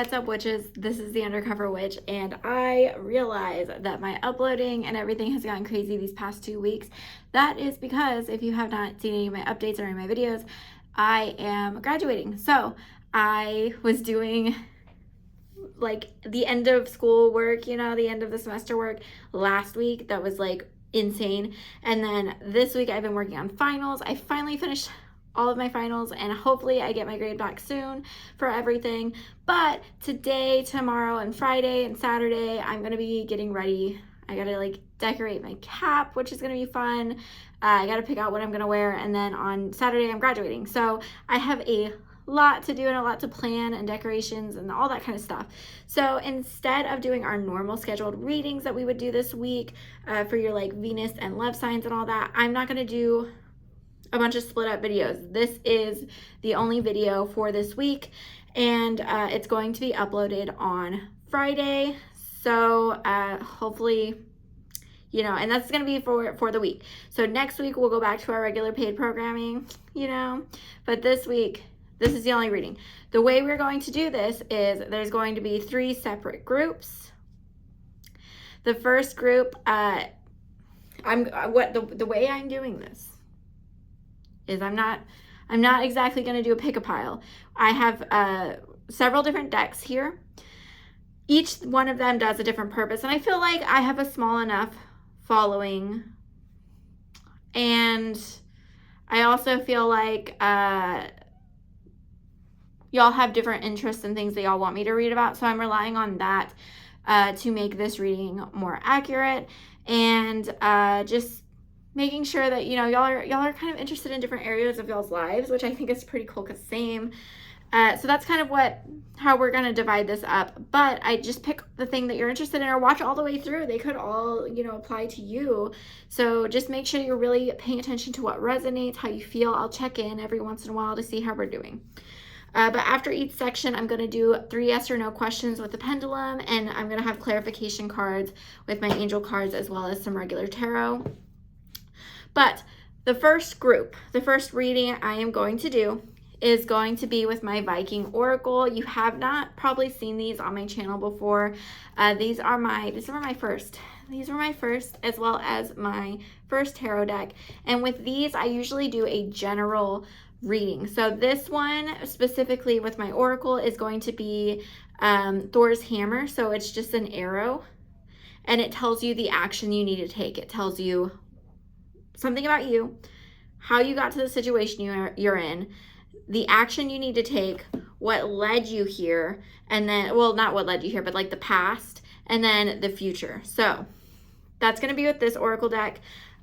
What's up, witches? This is the Undercover Witch, and I realize that my uploading and everything has gotten crazy these past 2 weeks. That is because if you have not seen any of my updates or any of my videos, I am graduating. So I was doing like the end of school work, the end of the semester work last week. That was like insane. And then this week I've been working on finals. I finally finished all of my finals, and hopefully I get my grade back soon for everything. But today, tomorrow, and Friday and Saturday, I'm gonna be getting ready. I gotta like decorate my cap, which is gonna be fun. I gotta pick out what I'm gonna wear, and then on Saturday I'm graduating. So I have a lot to do and a lot to plan and decorations and all that kind of stuff. So instead of doing our normal scheduled readings that we would do this week for your like Venus and love signs and all that, I'm not gonna do a bunch of split up videos. This is the only video for this week, and it's going to be uploaded on Friday. So hopefully, and that's going to be for the week. So next week we'll go back to our regular paid programming, but this week, this is the only reading. The way we're going to do this is there's going to be 3 separate groups. The first group, the way I'm doing this is I'm not exactly going to do a pick a pile. I have several different decks here. Each one of them does a different purpose, and I feel like I have a small enough following, and I also feel like y'all have different interests and things that y'all want me to read about, so I'm relying on that to make this reading more accurate, and just making sure that y'all are kind of interested in different areas of y'all's lives, which I think is pretty cool. Cause same. So that's kind of how we're gonna divide this up. But I just pick the thing that you're interested in, or watch all the way through. They could all apply to you. So just make sure you're really paying attention to what resonates, how you feel. I'll check in every once in a while to see how we're doing. But after each section, I'm going to do 3 yes or no questions with the pendulum, and I'm going to have clarification cards with my angel cards as well as some regular tarot. But the first group, the first reading I am going to do is going to be with my Viking Oracle. You have not probably seen these on my channel before. These were my first, as well as my first tarot deck. And with these, I usually do a general reading. So this one specifically with my Oracle is going to be Thor's hammer. So it's just an arrow, and it tells you the action you need to take. It tells you something about you, how you got to the situation you're in, the action you need to take, what led you here, and then, well, not what led you here, but like the past, and then the future. So that's going to be with this Oracle deck.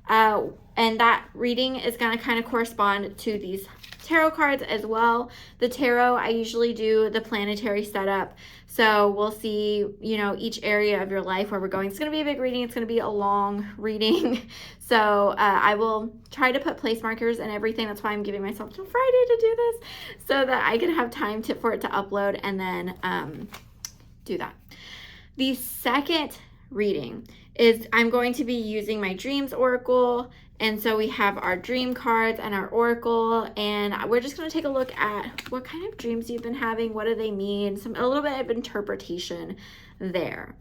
And that reading is going to kind of correspond to these tarot cards as well. The tarot, I usually do the planetary setup. So we'll see, each area of your life where we're going. It's going to be a big reading. It's going to be a long reading. So I will try to put place markers and everything. That's why I'm giving myself till Friday to do this, so that I can have time for it to upload and then do that. The second reading is I'm going to be using my Dreams Oracle. And so we have our dream cards and our Oracle, and we're just going to take a look at what kind of dreams you've been having, what do they mean, a little bit of interpretation there.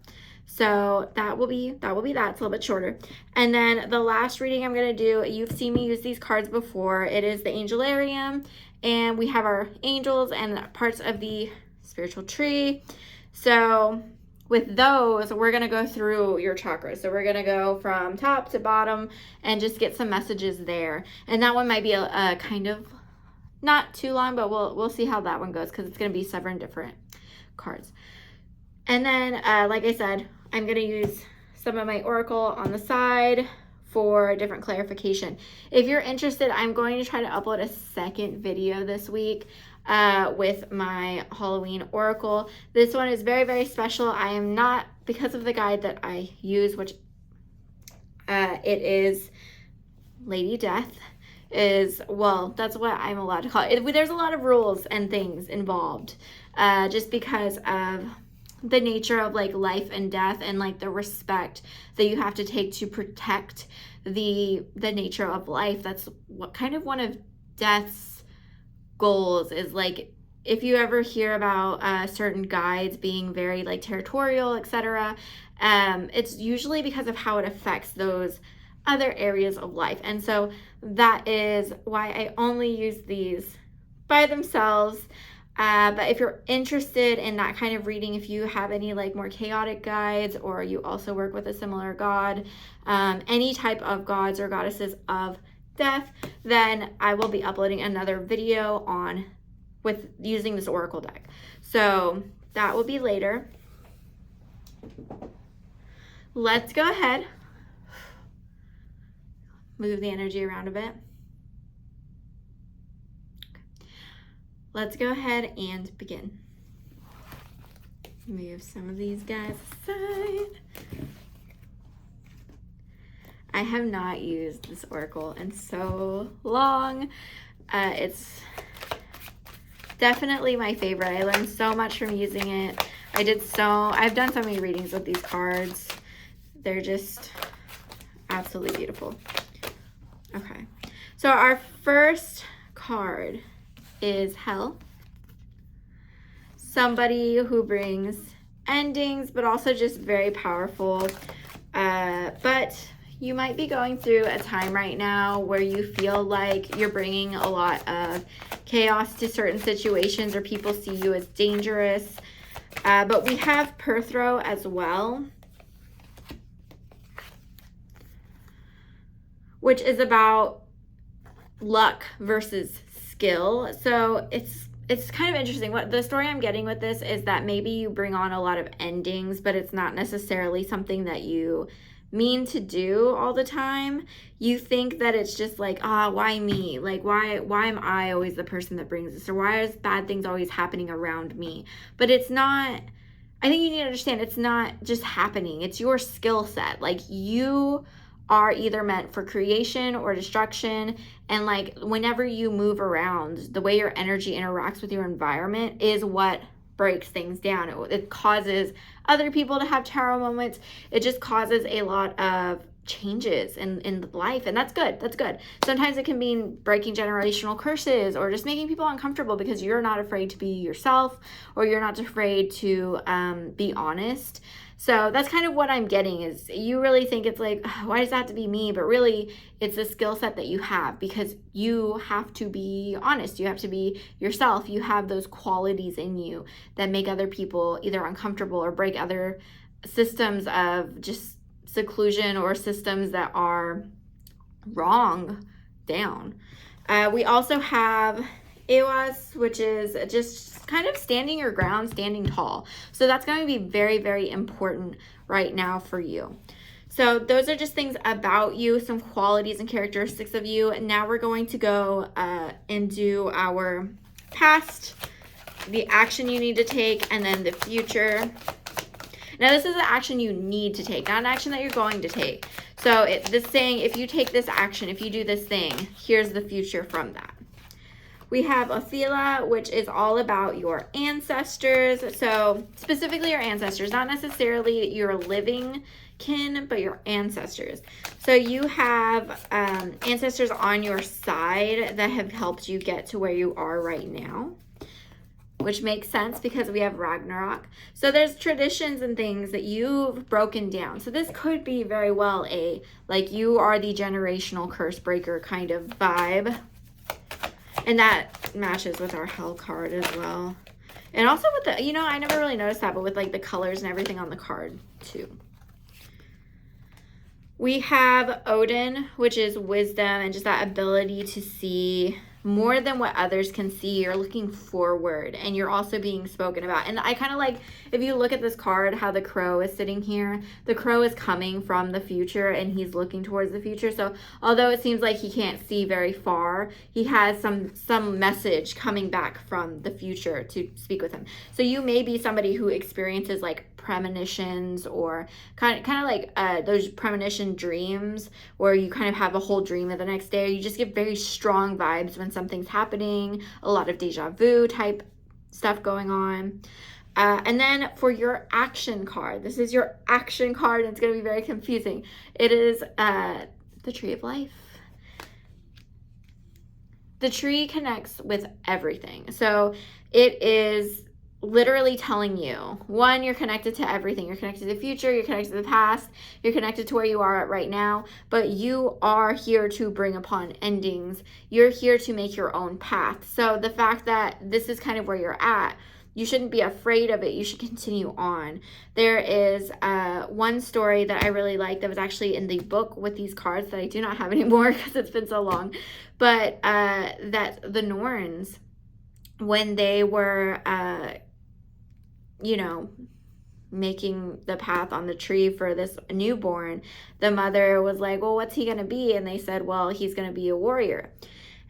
So that will be that. It's a little bit shorter. And then the last reading I'm going to do, you've seen me use these cards before. It is the Angelarium, and we have our angels and parts of the spiritual tree. So with those, we're going to go through your chakras. So we're going to go from top to bottom and just get some messages there. And that one might be a kind of not too long, but we'll see how that one goes, because it's going to be 7 different cards. And then, like I said, I'm going to use some of my Oracle on the side for different clarification. If you're interested, I'm going to try to upload a second video this week with my Halloween Oracle. This one is very, very special. I am not, because of the guide that I use, which it is Lady Death, that's what I'm allowed to call it. There's a lot of rules and things involved, just because of the nature of like life and death, and like the respect that you have to take to protect the nature of life. That's what kind of one of death's goals is, like if you ever hear about certain guides being very like territorial, etc., it's usually because of how it affects those other areas of life. And so that is why I only use these by themselves. But if you're interested in that kind of reading, if you have any like more chaotic guides, or you also work with a similar god, any type of gods or goddesses of death, then I will be uploading another video on with using this oracle deck. So that will be later. Let's go ahead, move the energy around a bit. Let's go ahead and begin. Move some of these guys aside. I have not used this oracle in so long. It's definitely my favorite. I learned so much from using it. I've done so many readings with these cards. They're just absolutely beautiful. Okay, so our first card is Hell. Somebody who brings endings, but also just very powerful. But you might be going through a time right now where you feel like you're bringing a lot of chaos to certain situations, or people see you as dangerous. But we have Perthro as well, which is about luck versus skill. So it's kind of interesting. What the story I'm getting with this is that maybe you bring on a lot of endings, but it's not necessarily something that you mean to do all the time. You think that it's just like, why me? Like, why am I always the person that brings this? Or why is bad things always happening around me? But it's not, I think you need to understand, it's not just happening. It's your skill set. Like, you are either meant for creation or destruction. And like, whenever you move around, the way your energy interacts with your environment is what breaks things down. It causes other people to have tarot moments. It just causes a lot of changes in life, and that's good. That's good. Sometimes it can mean breaking generational curses, or just making people uncomfortable because you're not afraid to be yourself, or you're not afraid to be honest. So that's kind of what I'm getting, is you really think it's like, why does that have to be me? But really, it's a skill set that you have, because you have to be honest. You have to be yourself. You have those qualities in you that make other people either uncomfortable or break other systems of just seclusion, or systems that are wrong down. We also have Ewas, which is just kind of standing your ground, standing tall. So that's going to be very, very important right now for you. So those are just things about you, some qualities and characteristics of you. And now we're going to go and do our past, the action you need to take, and then the future. Now, this is an action you need to take, not an action that you're going to take. So this saying, if you take this action, if you do this thing, here's the future from that. We have Ophila, which is all about your ancestors. So specifically your ancestors, not necessarily your living kin, but your ancestors. So you have ancestors on your side that have helped you get to where you are right now, which makes sense because we have Ragnarok. So there's traditions and things that you've broken down. So this could be very well a, like, you are the generational curse breaker kind of vibe. And that matches with our Hell card as well. And also with the, I never really noticed that, but with like the colors and everything on the card too. We have Odin, which is wisdom and just that ability to see more than what others can see. You're looking forward, and you're also being spoken about. And I kind of like, if you look at this card, how the crow is sitting here, the crow is coming from the future and he's looking towards the future. So although it seems like he can't see very far, he has some message coming back from the future to speak with him. So you may be somebody who experiences like premonitions, or kind of like those premonition dreams where you kind of have a whole dream of the next day. You just get very strong vibes when something's happening, a lot of deja vu type stuff going on. And then for your action card, this is your action card, and it's going to be very confusing. It is the Tree of Life. the tree connects with everything. So it is literally telling you, one, you're connected to everything. You're connected to the future, you're connected to the past, you're connected to where you are at right now, but you are here to bring upon endings. You're here to make your own path. So the fact that this is kind of where you're at, you shouldn't be afraid of it. You should continue on. There is one story that I really like that was actually in the book with these cards that I do not have anymore because it's been so long, but that the Norns, when they were making the path on the tree for this newborn, the mother was like, well, what's he going to be? And they said, well, he's going to be a warrior.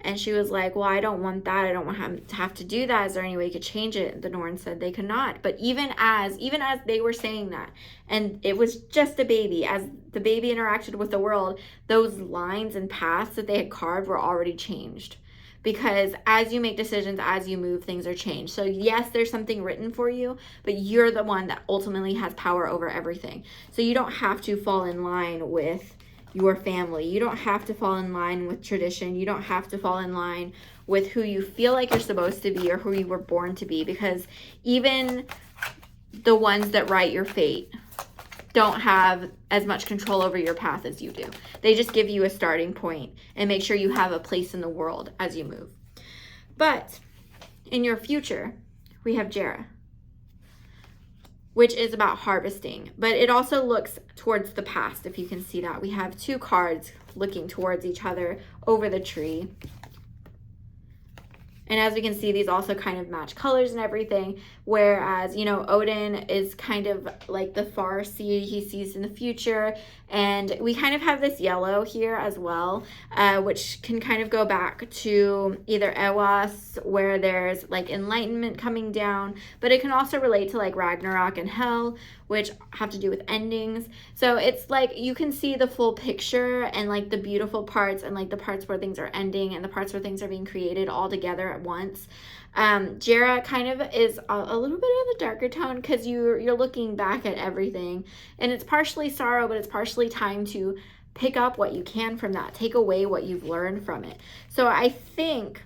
And she was like, well, I don't want that. I don't want him to have to do that. Is there any way you could change it? The Norns said they could not. But even as they were saying that, and it was just a baby, as the baby interacted with the world, those lines and paths that they had carved were already changed. Because as you make decisions, as you move, things are changed. So yes, there's something written for you, but you're the one that ultimately has power over everything. So you don't have to fall in line with your family. You don't have to fall in line with tradition. You don't have to fall in line with who you feel like you're supposed to be or who you were born to be, because even the ones that write your fate don't have as much control over your path as you do. They just give you a starting point and make sure you have a place in the world as you move. But in your future, we have Jera, which is about harvesting, but it also looks towards the past. If you can see that, we have two cards looking towards each other over the tree. And as we can see, these also kind of match colors and everything. Whereas, Odin is kind of like the far sea. He sees in the future. And we kind of have this yellow here as well, which can kind of go back to either Ewas, where there's like enlightenment coming down. But it can also relate to like Ragnarok and Hell, which have to do with endings. So it's like you can see the full picture and like the beautiful parts and like the parts where things are ending and the parts where things are being created all together at once. Jera kind of is a little bit of the darker tone because you're looking back at everything, and it's partially sorrow, but it's partially time to pick up what you can from that, take away what you've learned from it. So I think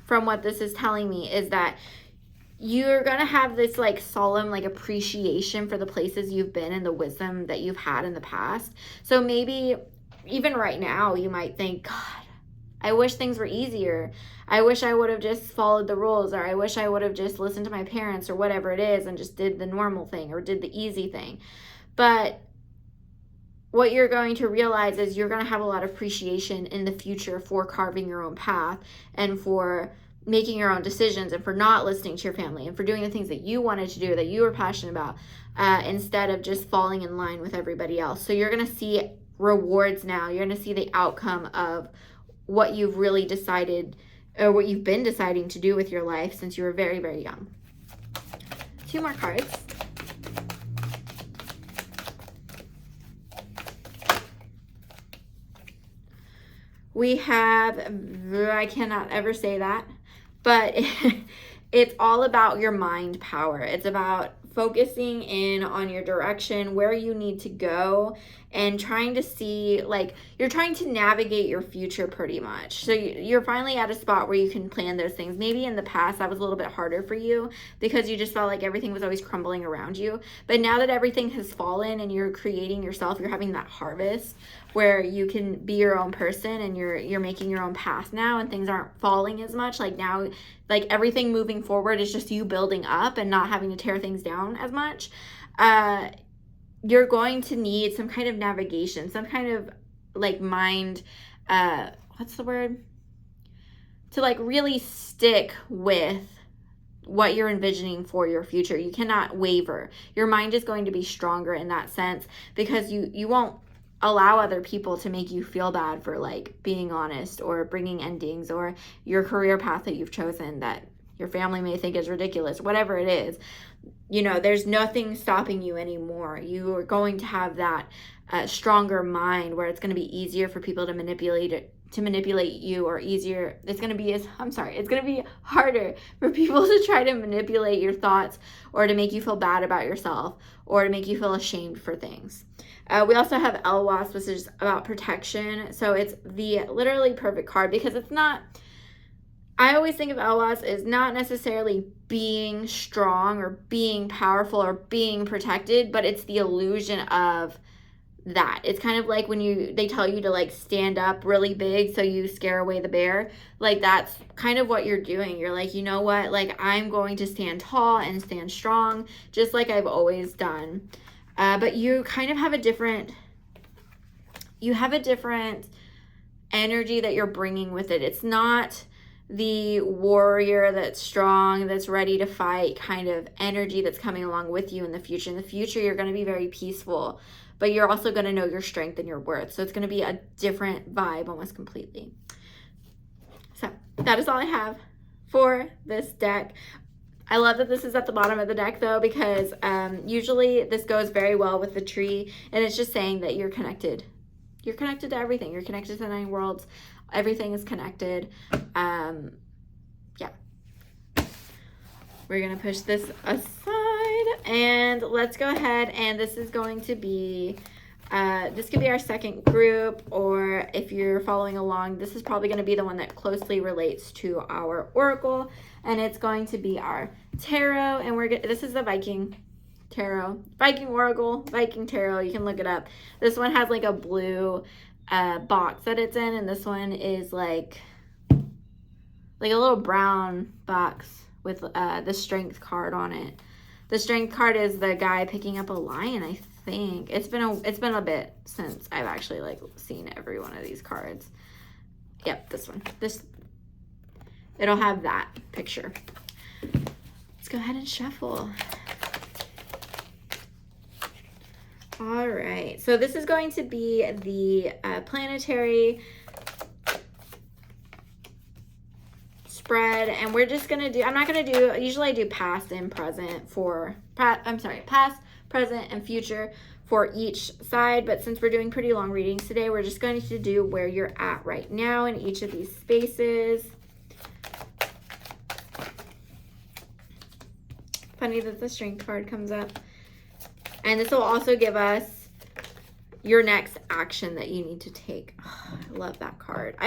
from what this is telling me is that you're going to have this like solemn like appreciation for the places you've been and the wisdom that you've had in the past. So maybe even right now you might think, God, I wish things were easier. I wish I would have just followed the rules, or I wish I would have just listened to my parents or whatever it is and just did the normal thing or did the easy thing. But what you're going to realize is you're going to have a lot of appreciation in the future for carving your own path and for making your own decisions and for not listening to your family and for doing the things that you wanted to do, that you were passionate about, instead of just falling in line with everybody else. So you're going to see rewards now. You're going to see the outcome of what you've really decided or what you've been deciding to do with your life since you were very, very young. Two more cards. We have, I cannot ever say that, but it's all about your mind power. It's about focusing in on your direction, where you need to go, and trying to see, like, you're trying to navigate your future pretty much. So you're finally at a spot where you can plan those things. Maybe in the past that was a little bit harder for you because you just felt like everything was always crumbling around you. But now that everything has fallen and you're creating yourself, you're having that harvest where you can be your own person and you're making your own path now, and things aren't falling as much. Like now, like everything moving forward is just you building up and not having to tear things down as much. You're going to need some kind of navigation, some kind of like mind, what's the word? To like really stick with what you're envisioning for your future. You cannot waver. Your mind is going to be stronger in that sense because you won't allow other people to make you feel bad for like being honest or bringing endings or your career path that you've chosen that your family may think is ridiculous, whatever it is. There's nothing stopping you anymore. You are going to have that stronger mind where it's going to be easier for people to manipulate you, or easier. It's going to be harder for people to try to manipulate your thoughts or to make you feel bad about yourself or to make you feel ashamed for things. We also have Elwas, which is about protection. So it's the literally perfect card because it's not I always think of Elwaz as not necessarily being strong or being powerful or being protected, but it's the illusion of that. It's kind of like when they tell you to like stand up really big so you scare away the bear. Like that's kind of what you're doing. You're like, you know what? Like I'm going to stand tall and stand strong, just like I've always done. But you kind of have a different energy that you're bringing with it. It's not the warrior that's strong, that's ready to fight kind of energy that's coming along with you in the future. In the future, you're going to be very peaceful, but you're also going to know your strength and your worth. So it's going to be a different vibe almost completely. So that is all I have for this deck. I love that this is at the bottom of the deck though, because usually this goes very well with the tree, and it's just saying that you're connected. You're connected to everything. You're connected to the 9 worlds. Everything is connected. Yeah. We're going to push this aside and let's go ahead, and this is going to be, this could be our second group, or if you're following along, this is probably going to be the one that closely relates to our oracle, and it's going to be our tarot, and this is the Viking tarot, Viking oracle, Viking tarot. You can look it up. This one has like a blue box that it's in, and this one is like a little brown box with the strength card on it. The strength card is the guy picking up a lion, I think. It's been a bit since I've actually like seen every one of these cards. Yep, this one. It'll have that picture. Let's go ahead and shuffle. All right, so this is going to be the planetary spread, and we're just gonna do, I'm not gonna do, usually I do past and present past, present, and future for each side, but since we're doing pretty long readings today, we're just going to do where you're at right now in each of these spaces. Funny that the strength card comes up. And this will also give us your next action that you need to take. Oh, I love that card.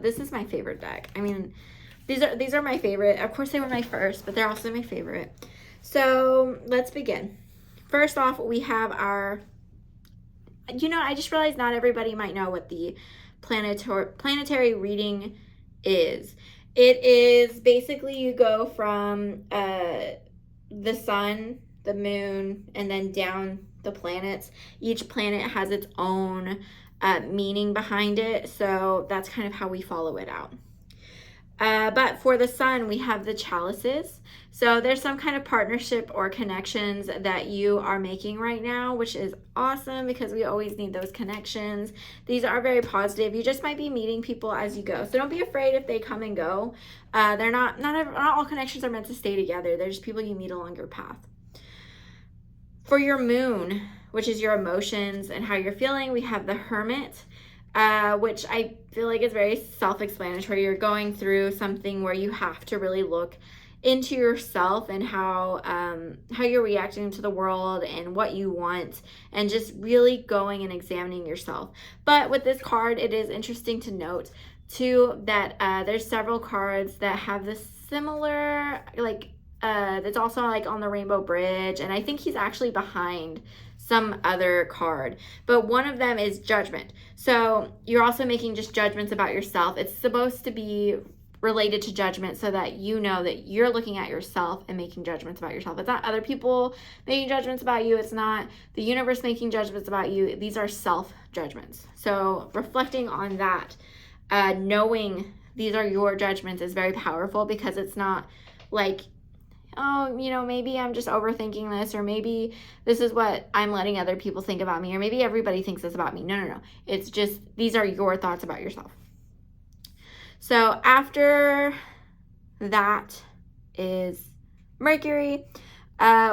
This is my favorite deck. I mean, these are my favorite. Of course, they were my first, but they're also my favorite. So let's begin. First off, we have our, I just realized not everybody might know what the planetary reading is. It is basically you go from the sun, the moon, and then down the planets. Each planet has its own meaning behind it, so that's kind of how we follow it out. But for the sun, we have the chalices. So there's some kind of partnership or connections that you are making right now, which is awesome because we always need those connections. These are very positive. You just might be meeting people as you go. So don't be afraid if they come and go. Not all connections are meant to stay together. They're just people you meet along your path. For your moon, which is your emotions and how you're feeling, we have the Hermit, which I feel like is very self-explanatory. You're going through something where you have to really look into yourself and how you're reacting to the world and what you want, and just really going and examining yourself. But with this card, it is interesting to note too that there's several cards that have this similar, like that's also like on the Rainbow Bridge, and I think he's actually behind some other card, but one of them is Judgment. So you're also making just judgments about yourself. It's supposed to be related to judgment so that you know that you're looking at yourself and making judgments about yourself. It's not other people making judgments about you. It's not the universe making judgments about you. These are self-judgments. So reflecting on that, knowing these are your judgments is very powerful, because it's not like, oh, maybe I'm just overthinking this, or maybe this is what I'm letting other people think about me, or maybe everybody thinks this about me. No. It's just, these are your thoughts about yourself. So after that is Mercury,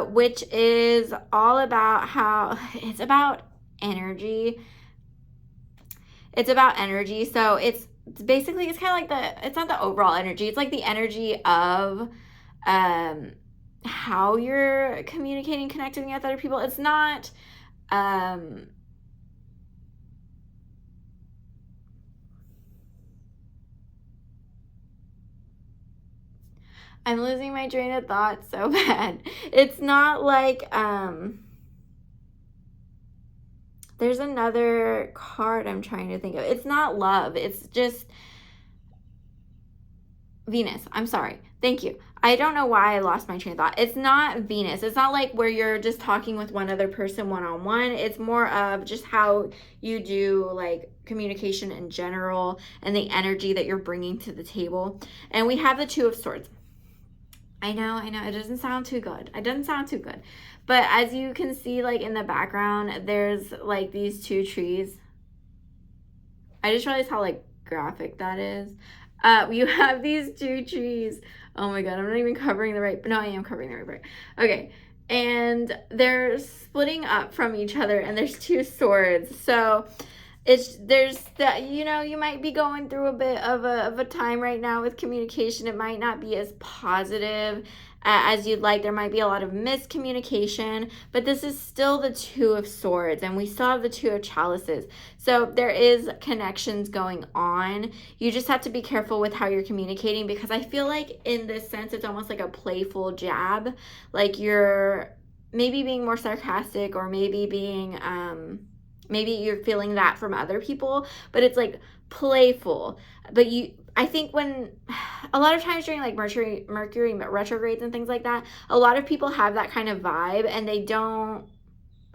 which is all about how it's about energy. It's about energy. So it's basically, it's kind of like it's not the overall energy. It's like the energy of how you're communicating, connecting with other people. It's not I'm losing my train of thought so bad. It's not like, there's another card I'm trying to think of. It's not love. It's just Venus. I'm sorry. Thank you. I don't know why I lost my train of thought. It's not Venus. It's not like where you're just talking with one other person one-on-one. It's more of just how you do like communication in general and the energy that you're bringing to the table. And we have the Two of Swords. I know. It doesn't sound too good. But as you can see, like in the background, there's like these two trees. I just realized how like graphic that is. You have these two trees. Oh my god, I'm not even covering the right. No, I am covering the right part. Okay, and they're splitting up from each other, and there's two swords. So there's that, you might be going through a bit of a time right now with communication. It might not be as positive as you'd like. There might be a lot of miscommunication, but this is still the Two of Swords, and we still have the Two of Chalices. So there is connections going on. You just have to be careful with how you're communicating, because I feel like in this sense, it's almost like a playful jab. Like you're maybe being more sarcastic, or maybe being, maybe you're feeling that from other people, but it's like playful. But I think when a lot of times during like Mercury retrogrades and things like that, a lot of people have that kind of vibe, and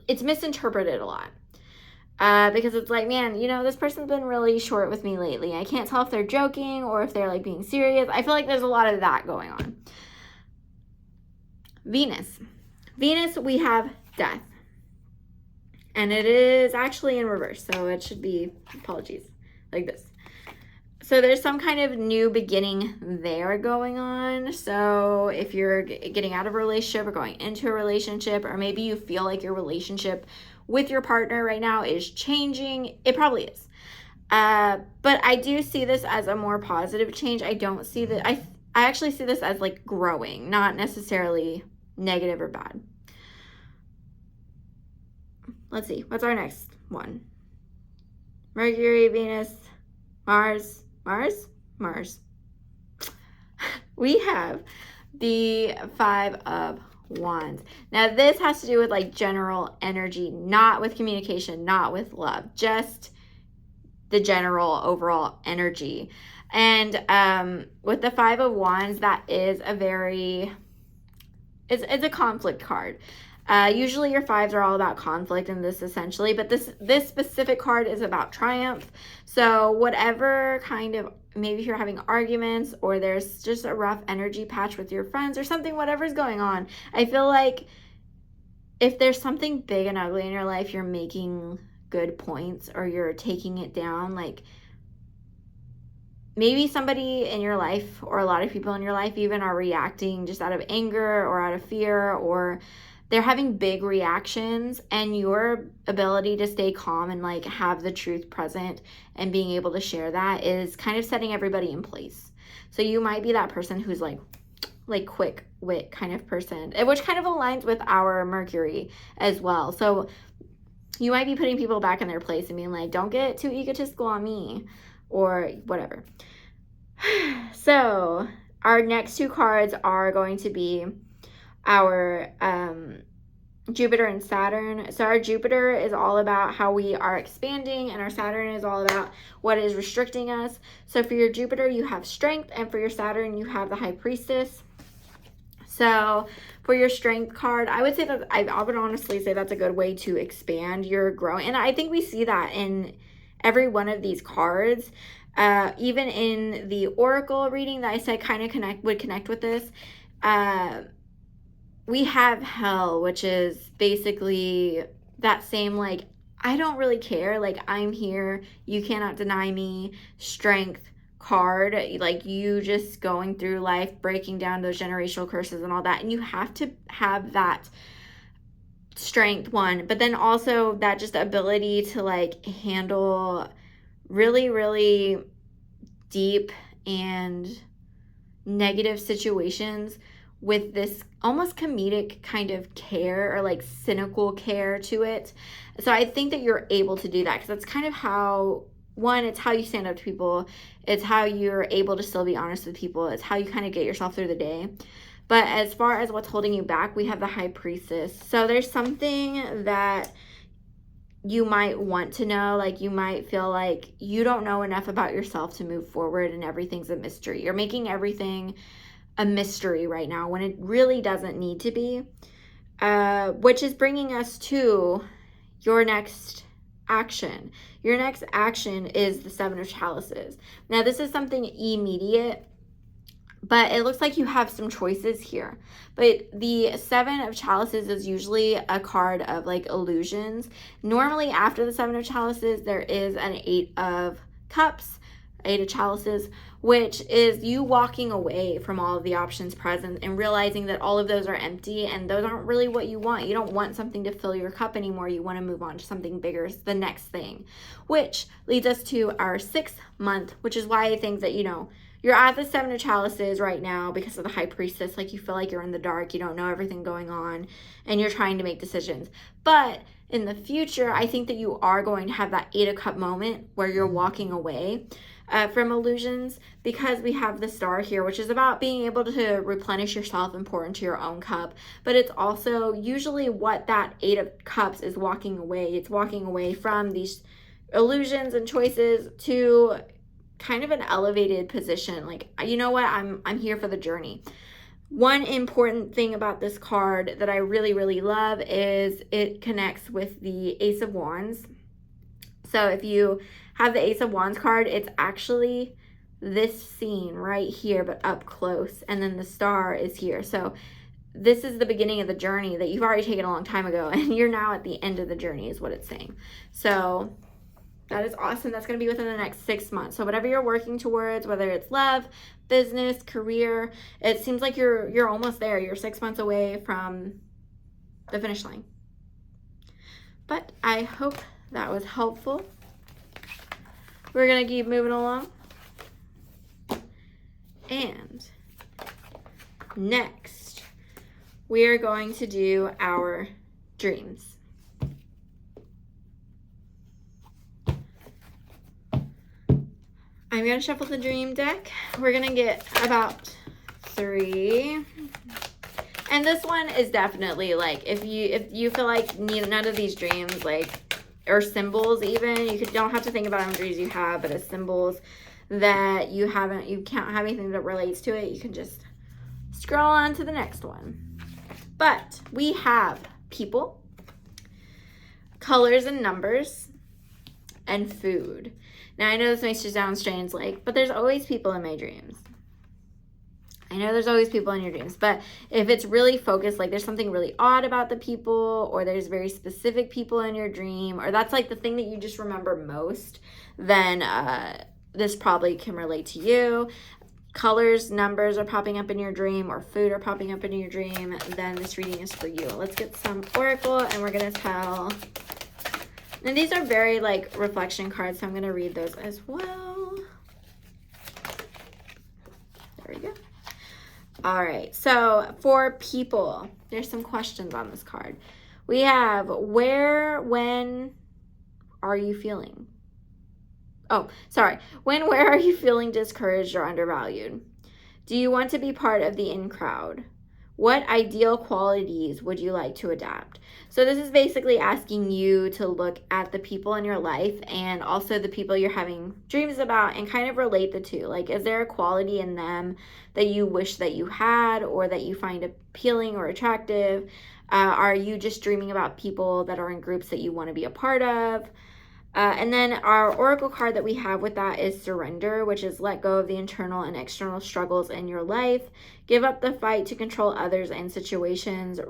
it's misinterpreted a lot. Because it's like, man, this person's been really short with me lately. I can't tell if they're joking or if they're like being serious. I feel like there's a lot of that going on. Venus, we have death. And it is actually in reverse, so it should be, apologies, like this. So there's some kind of new beginning there going on. So if you're getting out of a relationship or going into a relationship, or maybe you feel like your relationship with your partner right now is changing, it probably is. But I do see this as a more positive change. I don't see that, I actually see this as like growing, not necessarily negative or bad. Let's see, what's our next one? Mercury, Venus, Mars. We have the Five of Wands. Now this has to do with like general energy, not with communication, not with love, just the general overall energy. And with the Five of Wands, that is it's a conflict card. Usually your fives are all about conflict in this essentially, but this specific card is about triumph. So whatever kind of, maybe if you're having arguments or there's just a rough energy patch with your friends or something, whatever's going on, I feel like if there's something big and ugly in your life, you're making good points or you're taking it down. Like maybe somebody in your life or a lot of people in your life even are reacting just out of anger or out of fear, or they're having big reactions, and your ability to stay calm and like have the truth present and being able to share that is kind of setting everybody in place. So you might be that person who's like quick wit kind of person, which kind of aligns with our Mercury as well. So you might be putting people back in their place and being like, don't get too egotistical on me or whatever. So our next two cards are going to be our Jupiter and Saturn. So our Jupiter is all about how we are expanding, and our Saturn is all about what is restricting us. So for your Jupiter, you have strength, and for your Saturn, you have the High Priestess. So for your strength card, I would say that I would honestly say that's a good way to expand your growing. And I think we see that in every one of these cards. Even in the Oracle reading that I said kind of would connect with this, we have Hell, which is basically that same like, I don't really care, like I'm here, you cannot deny me, strength card, like you just going through life, breaking down those generational curses and all that, and you have to have that strength one, but then also that just ability to like handle really, really deep and negative situations with this almost comedic kind of care or like cynical care to it. So I think that you're able to do that because that's kind of how one, it's how you stand up to people. It's how you're able to still be honest with people. It's how you kind of get yourself through the day. But as far as what's holding you back, we have the High Priestess. So there's something that you might want to know. Like, you might feel like you don't know enough about yourself to move forward and everything's a mystery. You're making everything a mystery right now when it really doesn't need to be. Which is bringing us to your next action. Your next action is the Seven of Chalices. Now, this is something immediate, but it looks like you have some choices here. But the Seven of Chalices is usually a card of like illusions. Normally after the Seven of Chalices, there is an Eight of Cups, Eight of Chalices, which is you walking away from all of the options present and realizing that all of those are empty and those aren't really what you want. You don't want something to fill your cup anymore. You want to move on to something bigger, the next thing, which leads us to our 6th month, which is why I think that, you know, you're at the Seven of Chalices right now because of the High Priestess. Like, you feel like you're in the dark. You don't know everything going on and you're trying to make decisions. But in the future, I think that you are going to have that Eight of Cup moment where you're walking away from illusions, because we have the Star here, which is about being able to replenish yourself and pour into your own cup. But it's also usually what that Eight of Cups is walking away. It's walking away from these illusions and choices to kind of an elevated position. Like, you know what, I'm here for the journey. One important thing about this card that I really, really love is it connects with the Ace of Wands. So if you have the Ace of Wands card, it's actually this scene right here, but up close. And then the Star is here. So this is the beginning of the journey that you've already taken a long time ago, and you're now at the end of the journey is what it's saying. So that is awesome. That's going to be within the next 6 months. So whatever you're working towards, whether it's love, business, career, it seems like you're almost there. You're 6 months away from the finish line. But I hope that was helpful. We're going to keep moving along. And next, we are going to do our dreams. I'm going to shuffle the dream deck. We're going to get about 3. And this one is definitely like, if you feel like none of these dreams, like, or symbols even, you don't have to think about how many dreams you have, but as symbols that you can't have anything that relates to it, you can just scroll on to the next one. But we have people, colors and numbers, and food. Now, I know this makes you sound strange, like, but there's always people in my dreams. I know there's always people in your dreams, but if it's really focused, like there's something really odd about the people, or there's very specific people in your dream, or that's like the thing that you just remember most, then this probably can relate to you. Colors, numbers are popping up in your dream, or food are popping up in your dream, then this reading is for you. Let's get some oracle, and we're going to tell. And these are very like reflection cards, so I'm going to read those as well. There we go. All right, so for people, there's some questions on this card. We have where, when are you feeling? Oh, sorry. When, where are you feeling discouraged or undervalued? Do you want to be part of the in crowd? What ideal qualities would you like to adapt? So this is basically asking you to look at the people in your life and also the people you're having dreams about and kind of relate the two. Like, is there a quality in them that you wish that you had or that you find appealing or attractive? Are you just dreaming about people that are in groups that you want to be a part of? And then our oracle card that we have with that is surrender, which is let go of the internal and external struggles in your life. Give up the fight to control others and situations.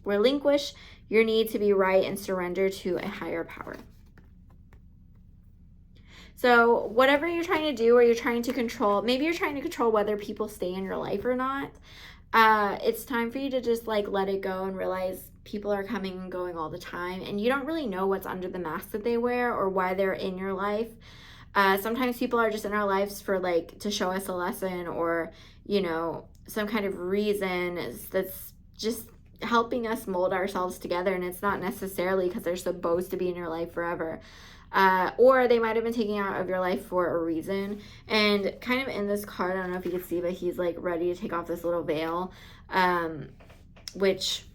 Relinquish your need to be right and surrender to a higher power. So whatever you're trying to do or you're trying to control, maybe you're trying to control whether people stay in your life or not. It's time for you to just like let it go and realize people are coming and going all the time, and you don't really know what's under the mask that they wear or why they're in your life. Sometimes people are just in our lives for like to show us a lesson or, you know, some kind of reason that's just helping us mold ourselves together, and it's not necessarily because they're supposed to be in your life forever. or they might have been taken out of your life for a reason. And kind of in this card, I don't know if you can see, but he's like ready to take off this little veil, which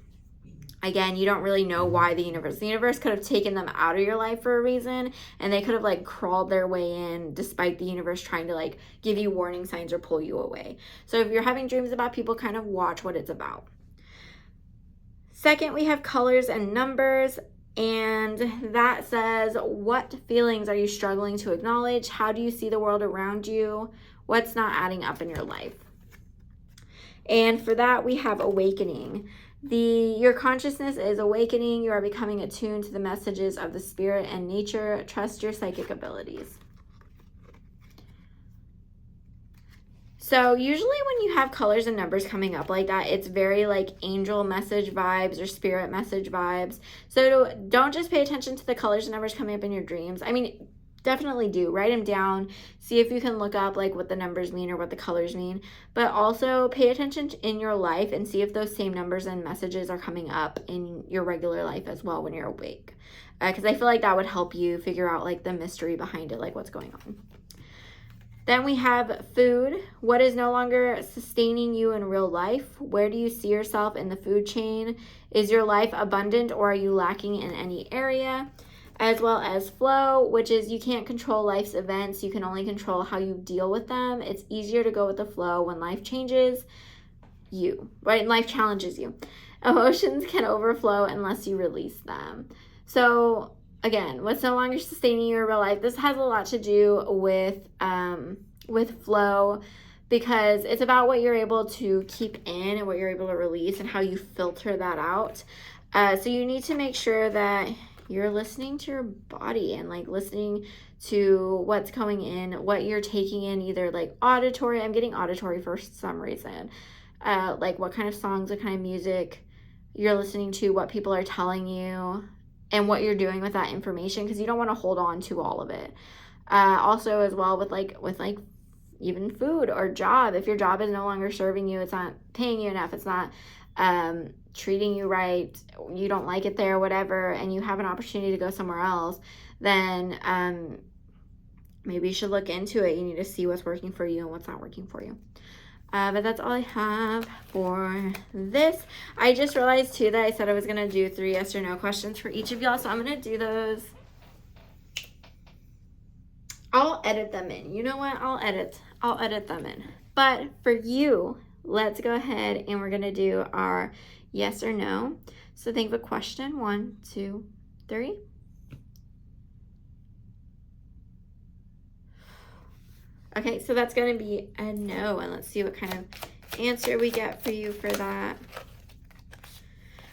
again, you don't really know why the universe could have taken them out of your life for a reason, and they could have like crawled their way in despite the universe trying to like give you warning signs or pull you away. So if you're having dreams about people, kind of watch what it's about. Second, we have colors and numbers, and that says, what feelings are you struggling to acknowledge? How do you see the world around you? What's not adding up in your life? And for that, we have awakening. Your consciousness is awakening. You are becoming attuned to the messages of the spirit and nature. Trust your psychic abilities. So usually when you have colors and numbers coming up like that, it's very like angel message vibes or spirit message vibes. So don't just pay attention to the colors and numbers coming up in your dreams. I mean, definitely do. Write them down. See if you can look up like what the numbers mean or what the colors mean. But also pay attention in your life and see if those same numbers and messages are coming up in your regular life as well when you're awake. Because I feel like that would help you figure out like the mystery behind it, like what's going on. Then we have food. What is no longer sustaining you in real life? Where do you see yourself in the food chain? Is your life abundant or are you lacking in any area? As well as flow, which is you can't control life's events. You can only control how you deal with them. It's easier to go with the flow when life changes you, right? Life challenges you. Emotions can overflow unless you release them. So again, what's no longer sustaining you in real life? This has a lot to do with flow, because it's about what you're able to keep in and what you're able to release and how you filter that out. So you need to make sure that you're listening to your body and like listening to what's coming in, what you're taking in, either like auditory. I'm getting auditory for some reason. Like what kind of songs, what kind of music you're listening to, what people are telling you, and what you're doing with that information, because you don't want to hold on to all of it. Also as well with like even food or job. If your job is no longer serving you, it's not paying you enough, it's not treating you right, you don't like it there, whatever, and you have an opportunity to go somewhere else, then maybe you should look into it. You need to see what's working for you and what's not working for you. But that's all I have for this. I just realized too that I said I was going to do 3 yes or no questions for each of y'all, so I'm going to do those. I'll edit them in. You know what? I'll edit them in. But for you, let's go ahead and we're going to do our yes or no. So think of a question. 1, 2, 3. Okay, so that's going to be a no. And let's see what kind of answer we get for you for that.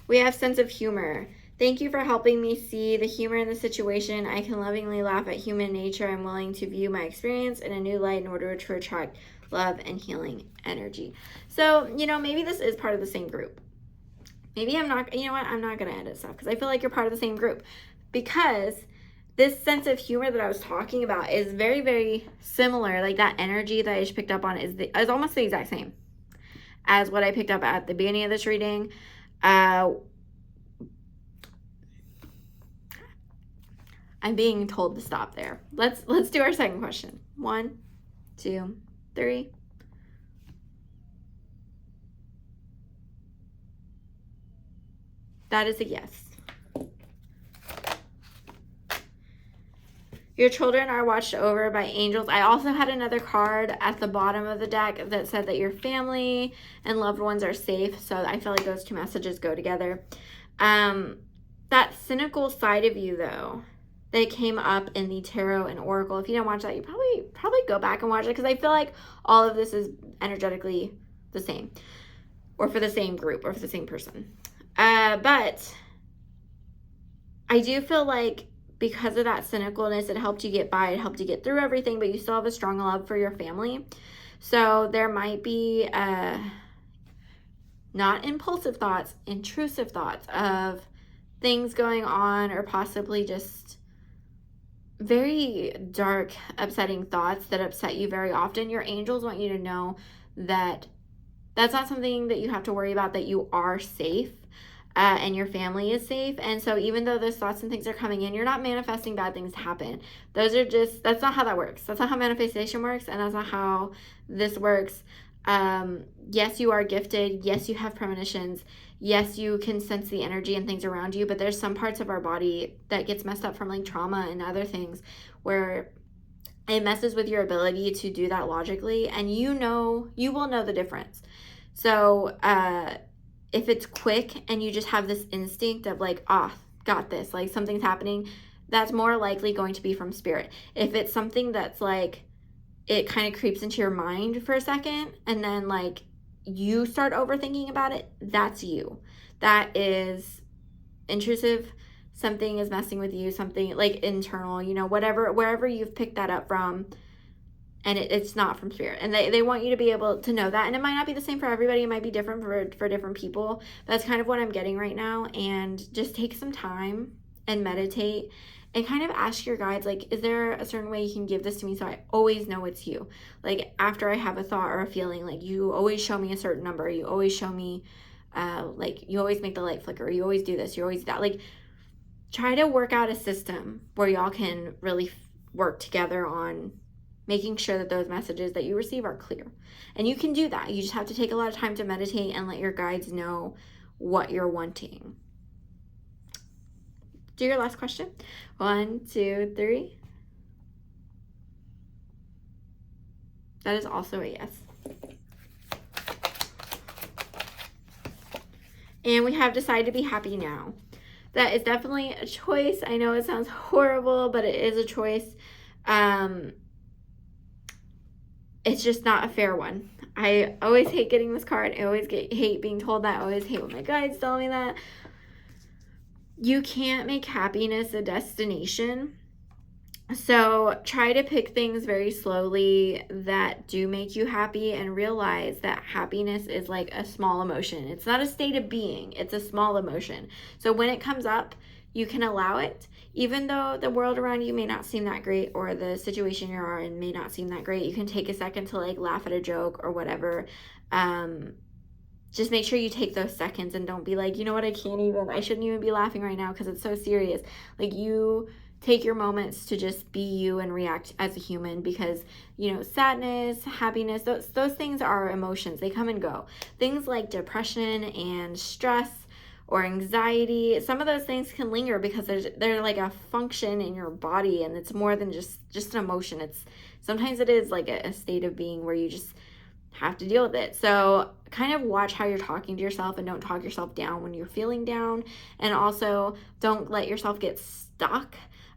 We have sense of humor. Thank you for helping me see the humor in the situation. I can lovingly laugh at human nature. I'm willing to view my experience in a new light in order to attract love and healing energy. So, maybe this is part of the same group. Maybe I'm not, I'm not going to edit stuff because I feel like you're part of the same group, because this sense of humor that I was talking about is very, very similar. Like that energy that I just picked up on is almost the exact same as what I picked up at the beginning of this reading. I'm being told to stop there. Let's do our second question. 1, 2, 3. That is a yes. Your children are watched over by angels. I also had another card at the bottom of the deck that said that your family and loved ones are safe. So I feel like those 2 messages go together. That cynical side of you, though, that came up in the tarot and oracle. If you didn't watch that, you probably go back and watch it, because I feel like all of this is energetically the same, or for the same group, or for the same person. But I do feel like because of that cynicalness, it helped you get by, it helped you get through everything, but you still have a strong love for your family. So there might be not impulsive thoughts, intrusive thoughts of things going on, or possibly just very dark, upsetting thoughts that upset you very often. Your angels want you to know that that's not something that you have to worry about, that you are safe. and your family is safe. And so even though those thoughts and things are coming in, you're not manifesting bad things to happen. Those are just, that's not how that works. That's not how manifestation works, and that's not how this works. Yes, you are gifted. Yes, you have premonitions. Yes, you can sense the energy and things around you, but there's some parts of our body that gets messed up from like trauma and other things where it messes with your ability to do that logically, and you will know the difference. So if it's quick and you just have this instinct of like, got this, like something's happening, that's more likely going to be from spirit. If it's something that's like, it kind of creeps into your mind for a second and then like you start overthinking about it, that's you. That is intrusive. Something is messing with you, something like internal, whatever, wherever you've picked that up from, and it's not from spirit. And they want you to be able to know that. And it might not be the same for everybody. It might be different for different people. That's kind of what I'm getting right now. And just take some time and meditate and kind of ask your guides, like, is there a certain way you can give this to me so I always know it's you? Like, after I have a thought or a feeling, like, you always show me a certain number. You always show me, like, you always make the light flicker. You always do this. You always do that. Like, try to work out a system where y'all can really work together on making sure that those messages that you receive are clear. And you can do that. You just have to take a lot of time to meditate and let your guides know what you're wanting. Do your last question. 1, 2, 3. That is also a yes. And we have decided to be happy now. That is definitely a choice. I know it sounds horrible, but it is a choice. It's just not a fair one. I always hate getting this card. I always hate being told that. I always hate when my guides tell me that. You can't make happiness a destination. So try to pick things very slowly that do make you happy and realize that happiness is like a small emotion. It's not a state of being. It's a small emotion. So when it comes up, you can allow it. Even though the world around you may not seem that great or the situation you're in may not seem that great, you can take a second to like laugh at a joke or whatever. Just make sure you take those seconds and don't be like, you know what, I shouldn't even be laughing right now because it's so serious. Like, you take your moments to just be you and react as a human, because, sadness, happiness, those things are emotions. They come and go. Things like depression and stress or anxiety, some of those things can linger because they're like a function in your body, and it's more than just an emotion. Sometimes it is like a state of being where you just have to deal with it. So kind of watch how you're talking to yourself and don't talk yourself down when you're feeling down, and also don't let yourself get stuck.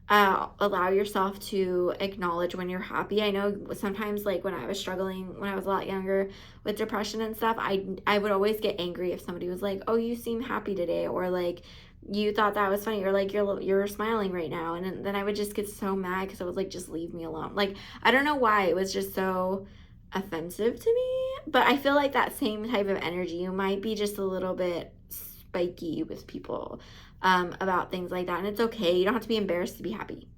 Allow yourself to acknowledge when you're happy. I know sometimes, like when I was struggling when I was a lot younger with depression and stuff, I would always get angry if somebody was like, oh, you seem happy today, or like, you thought that was funny, or like, you're smiling right now. And then I would just get so mad because I was like, just leave me alone. Like, I don't know why it was just so offensive to me, but I feel like that same type of energy, you might be just a little bit spiky with people about things like that, and it's okay. You don't have to be embarrassed to be happy.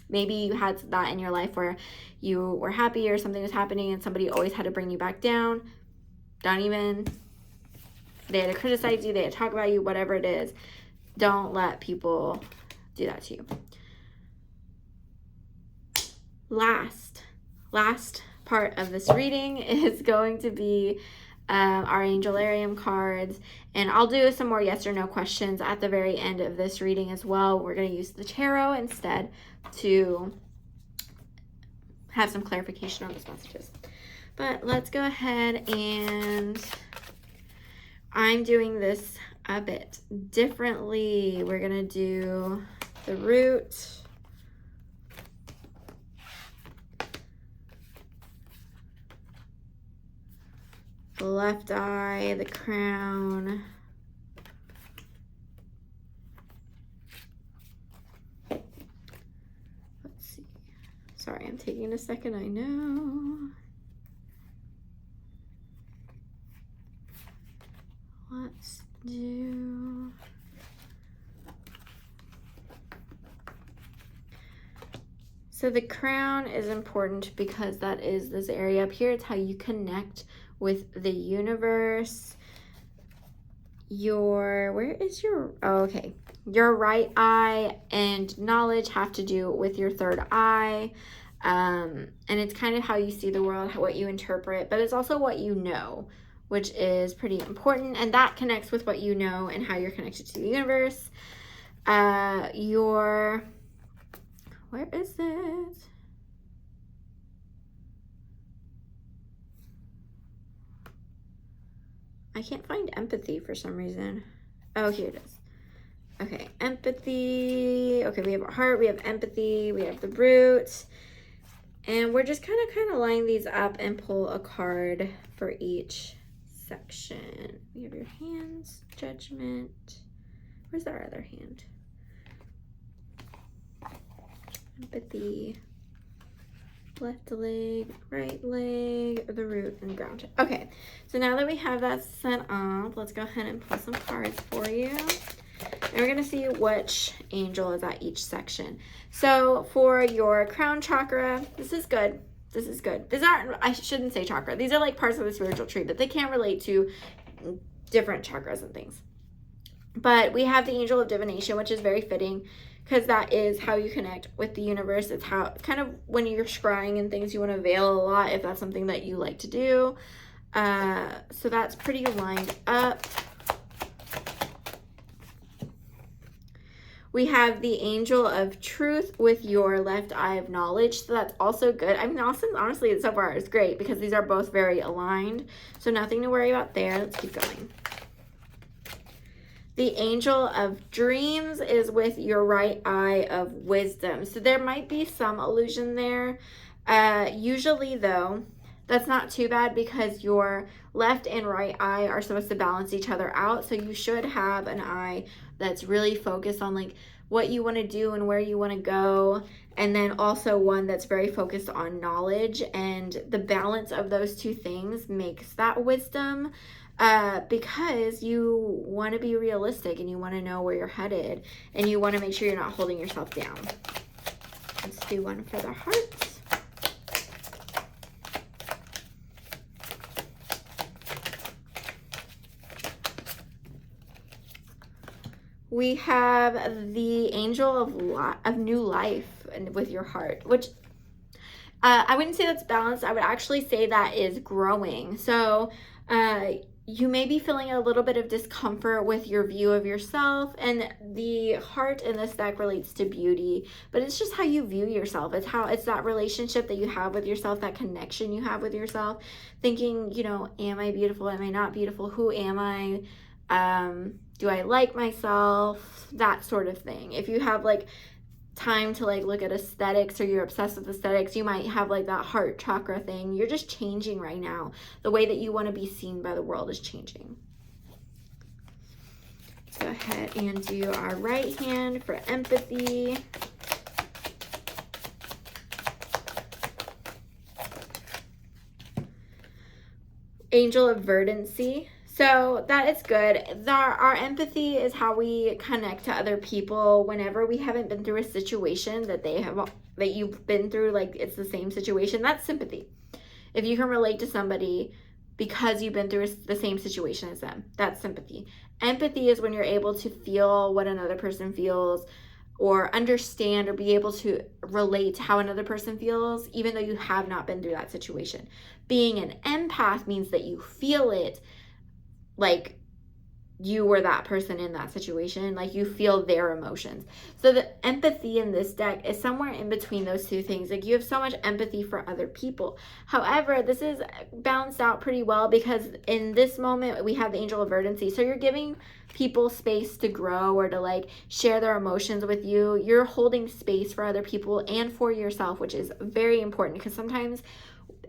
Maybe you had that in your life where you were happy or something was happening and somebody always had to bring you back down. They had to criticize you, they had to talk about you, whatever it is. Don't let people do that to you. Last part of this reading is going to be our Angelarium cards, and I'll do some more yes or no questions at the very end of this reading as well. We're going to use the tarot instead to have some clarification on these messages. But let's go ahead, and I'm doing this a bit differently. We're going to do the root, the left eye, the crown, let's see. Sorry, I'm taking a second, I know. Let's do... So the crown is important because that is this area up here. It's how you connect with the universe. where is your, oh, okay. Your right eye and knowledge have to do with your third eye. And it's kind of how you see the world, what you interpret, but it's also what you know, which is pretty important. And that connects with what you know and how you're connected to the universe. Where is it? I can't find empathy for some reason. Oh, here it is. Okay, empathy. Okay, we have our heart, we have empathy, we have the root. And we're just kind of line these up and pull a card for each section. We have your hands, judgment. Where's our other hand? Empathy, left leg, right leg, the root, and ground. Okay, so now that we have that set up, let's go ahead and pull some cards for you. And we're going to see which angel is at each section. So for your crown chakra, this is good. This is good. These aren't, I shouldn't say chakra. These are like parts of the spiritual tree, but they can't relate to different chakras and things. But we have the angel of divination, which is very fitting because that is how you connect with the universe. It's kind of when you're scrying and things, you want to veil a lot if that's something that you like to do. So that's pretty lined up. We have the angel of truth with your left eye of knowledge. So that's also good. I mean, honestly, so far it's great because these are both very aligned. So nothing to worry about there. Let's keep going. The angel of dreams is with your right eye of wisdom. So there might be some illusion there. Usually though, that's not too bad because your left and right eye are supposed to balance each other out. So you should have an eye that's really focused on like what you want to do and where you want to go. And then also one that's very focused on knowledge, and the balance of those two things makes that wisdom. Because you want to be realistic and you want to know where you're headed and you want to make sure you're not holding yourself down. Let's do one for the hearts. We have the angel of new life and with your heart, which I wouldn't say that's balanced. I would actually say that is growing. So you may be feeling a little bit of discomfort with your view of yourself, and the heart in this deck relates to beauty, but it's just how you view yourself. It's that relationship that you have with yourself, that connection you have with yourself, thinking, you know, am I beautiful? Am I not beautiful? Who am I? Do I like myself? That sort of thing. If you have like time to like look at aesthetics or you're obsessed with aesthetics, you might have like that heart chakra thing. You're just changing right now. The way that you want to be seen by the world is changing. Let's go ahead and do our right hand for empathy. Angel of verdancy. So that is good. Our empathy is how we connect to other people whenever we haven't been through a situation that you've been through, like it's the same situation. That's sympathy. If you can relate to somebody because you've been through the same situation as them, that's sympathy. Empathy is when you're able to feel what another person feels, or understand or be able to relate to how another person feels, even though you have not been through that situation. Being an empath means that you feel it like you were that person in that situation, like you feel their emotions. So the empathy in this deck is somewhere in between those two things. Like you have so much empathy for other people. However, this is balanced out pretty well because in this moment we have the angel of verdancy. So you're giving people space to grow or to like share their emotions with you. You're holding space for other people and for yourself, which is very important because sometimes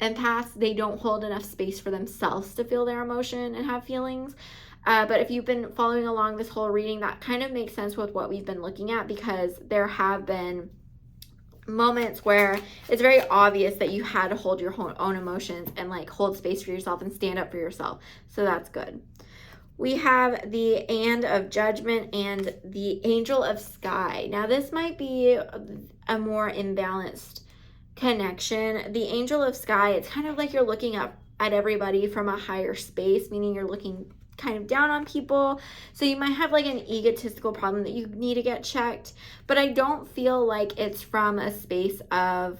empaths, they don't hold enough space for themselves to feel their emotion and have feelings. But if you've been following along this whole reading, that kind of makes sense with what we've been looking at, because there have been moments where it's very obvious that you had to hold your own emotions and like hold space for yourself and stand up for yourself. So that's good. We have the and of judgment and the angel of sky. Now this might be a more imbalanced connection. The angel of sky, it's kind of like you're looking up at everybody from a higher space, meaning you're looking kind of down on people. So you might have like an egotistical problem that you need to get checked. But I don't feel like it's from a space of,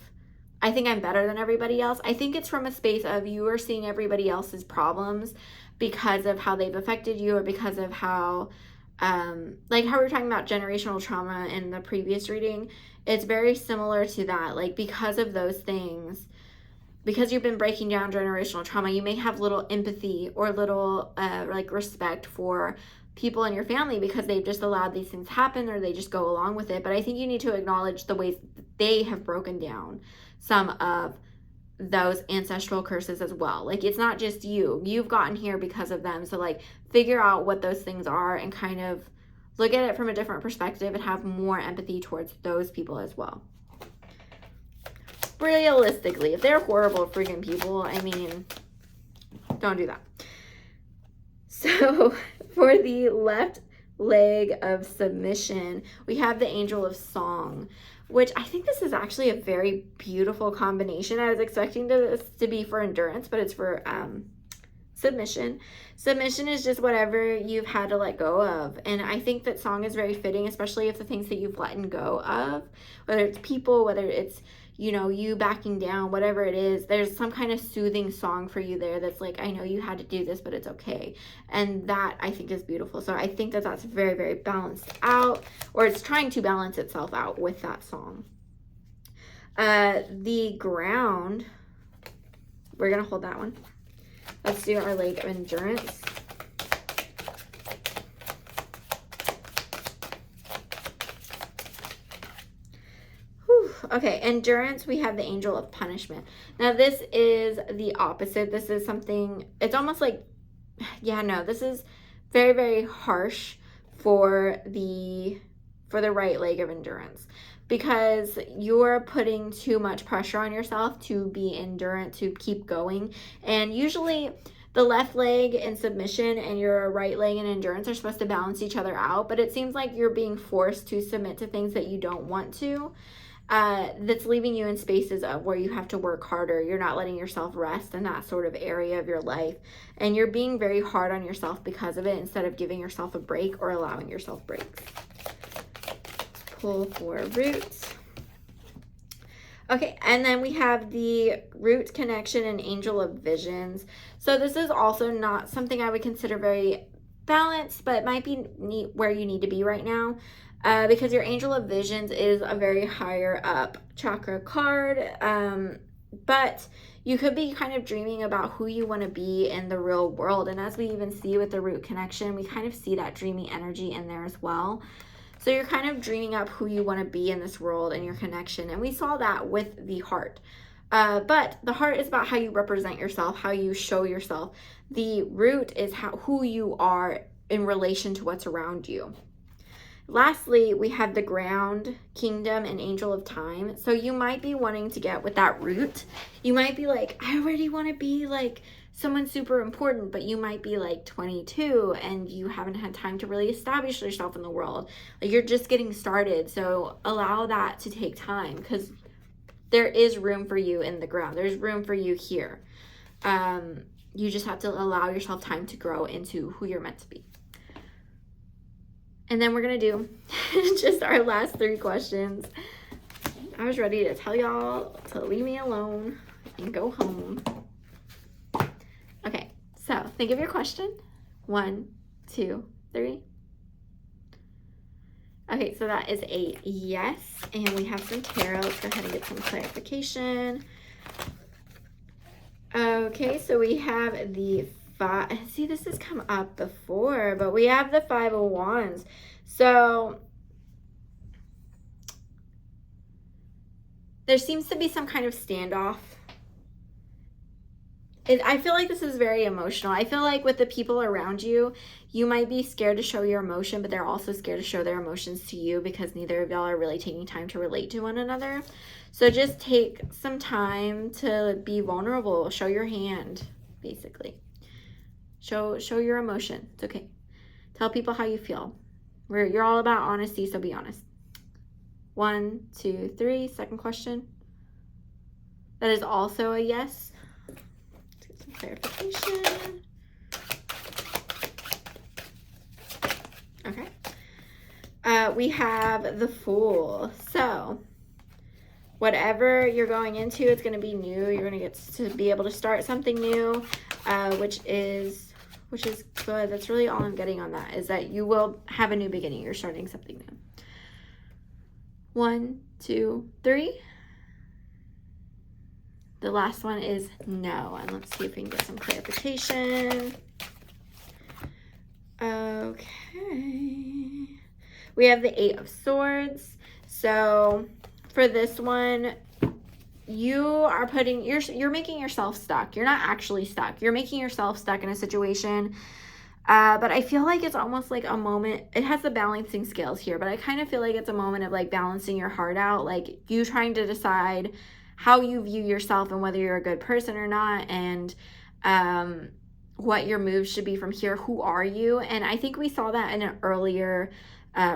I think I'm better than everybody else. I think it's from a space of you are seeing everybody else's problems because of how they've affected you, or because of how, like how we were talking about generational trauma in the previous reading. It's very similar to that. Like because of those things, because you've been breaking down generational trauma, you may have little empathy or little like respect for people in your family because they've just allowed these things happen, or they just go along with it. But I think you need to acknowledge the ways that they have broken down some of those ancestral curses as well. Like it's not just you've gotten here because of them. So like figure out what those things are and kind of look at it from a different perspective and have more empathy towards those people as well. Realistically, if they're horrible freaking people, I mean, don't do that. So for the left leg of submission, we have the Angel of Song, which I think this is actually a very beautiful combination. I was expecting this to be for endurance, but it's for submission. Submission is just whatever you've had to let go of. And I think that Song is very fitting, especially if the things that you've let go of, whether it's people, whether it's, you know, you backing down, whatever it is, there's some kind of soothing song for you there that's like, I know you had to do this, but it's okay. And that I think is beautiful. So I think that that's very, very balanced out, or it's trying to balance itself out with that song. The ground, we're going to hold that one. Let's do our leg of endurance. Okay, endurance, we have the Angel of Punishment. Now, this is the opposite. This is something, it's almost like, yeah, no, this is very, very harsh for the right leg of endurance, because you're putting too much pressure on yourself to be endurant, to keep going. And usually the left leg in submission and your right leg in endurance are supposed to balance each other out, but it seems like you're being forced to submit to things that you don't want to. That's leaving you in spaces of where you have to work harder. You're not letting yourself rest in that sort of area of your life, and you're being very hard on yourself because of it, instead of giving yourself a break or allowing yourself breaks. Pull for roots. Okay, and then we have the root connection and Angel of Visions. So this is also not something I would consider very balanced, but it might be neat where you need to be right now. Because your Angel of Visions is a very higher up chakra card, but you could be kind of dreaming about who you want to be in the real world. And as we even see with the root connection, we kind of see that dreamy energy in there as well. So you're kind of dreaming up who you want to be in this world and your connection. And we saw that with the heart. But the heart is about how you represent yourself, how you show yourself. The root is who you are in relation to what's around you. Lastly, we have the ground, kingdom, and Angel of Time. So you might be wanting to get with that root. You might be like, I already want to be like someone super important, but you might be like 22 and you haven't had time to really establish yourself in the world. Like you're just getting started. So allow that to take time, because there is room for you in the ground. There's room for you here. You just have to allow yourself time to grow into who you're meant to be. And then we're going to do just our last 3 questions. I was ready to tell y'all to leave me alone and go home. Okay, so think of your question. 1, 2, 3. Okay, so that is a yes. And we have some tarot. Let's go ahead and get some clarification. Okay, so we have the 5. See, this has come up before, but we have the 5 of Wands. So there seems to be some kind of standoff. I feel like this is very emotional. I feel like with the people around you, you might be scared to show your emotion, but they're also scared to show their emotions to you, because neither of y'all are really taking time to relate to one another. So just take some time to be vulnerable. Show your hand, basically. Show your emotion. It's okay. Tell people how you feel. You're all about honesty, so be honest. 1, 2, 3. Second question. That is also a yes. Let's get some clarification. we have the Fool. So whatever you're going into, it's going to be new. You're going to get to be able to start something new, which is good. That's really all I'm getting on that, is that you will have a new beginning. You're starting something new. 1, 2, 3. The last one is no. And let's see if we can get some clarification. Okay. We have the 8 of Swords. So for this one, you are putting, you're making yourself stuck. You're not actually stuck. You're making yourself stuck in a situation. But I feel like it's almost like a moment. It has the balancing scales here, but I kind of feel like it's a moment of like balancing your heart out, like you trying to decide how you view yourself and whether you're a good person or not, and what your moves should be from here. Who are you? And I think we saw that in an earlier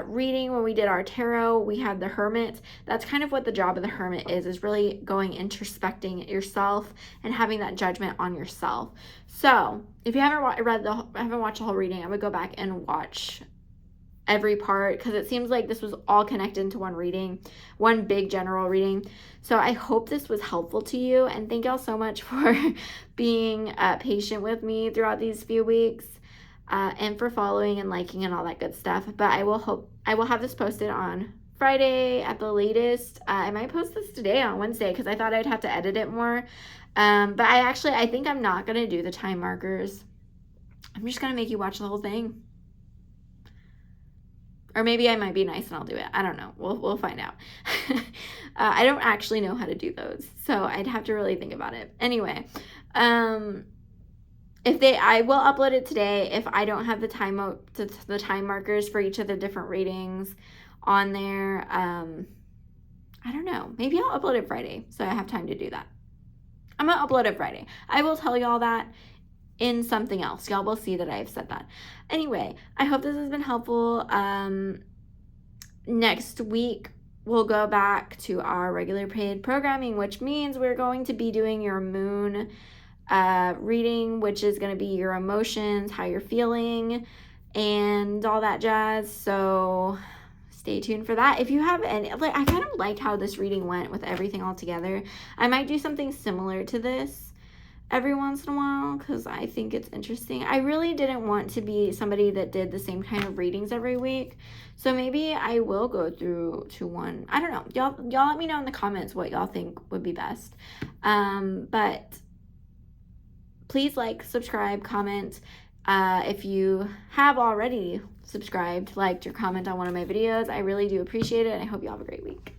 reading when we did our tarot. We had the Hermit. That's kind of what the job of the Hermit is really going introspecting yourself and having that judgment on yourself. So if you haven't watched the whole reading, I would go back and watch every part, because it seems like this was all connected into one reading, one big general reading. So I hope this was helpful to you, and thank y'all so much for being patient with me throughout these few weeks, and for following and liking and all that good stuff. But I will have this posted on Friday at the latest. I might post this today on Wednesday, because I thought I'd have to edit it more, but I think I'm not gonna do the time markers. I'm just gonna make you watch the whole thing. Or maybe I might be nice and I'll do it. I don't know. We'll find out. I don't actually know how to do those, so I'd have to really think about it. Anyway, I will upload it today if I don't have the time markers for each of the different readings on there. I don't know. Maybe I'll upload it Friday, so I have time to do that. I'm gonna upload it Friday. I will tell y'all that in something else. Y'all will see that I've said that. Anyway, I hope this has been helpful. Next week, we'll go back to our regular paid programming, which means we're going to be doing your moon reading, which is going to be your emotions, how you're feeling, and all that jazz. So stay tuned for that. If you have any, I kind of liked how this reading went with everything all together. I might do something similar to this every once in a while, because I think it's interesting. I really didn't want to be somebody that did the same kind of readings every week, so maybe I will go through to one. I don't know. Y'all let me know in the comments what y'all think would be best. But please like, subscribe, comment. If you have already subscribed, liked, or comment on one of my videos, I really do appreciate it, and I hope you have a great week.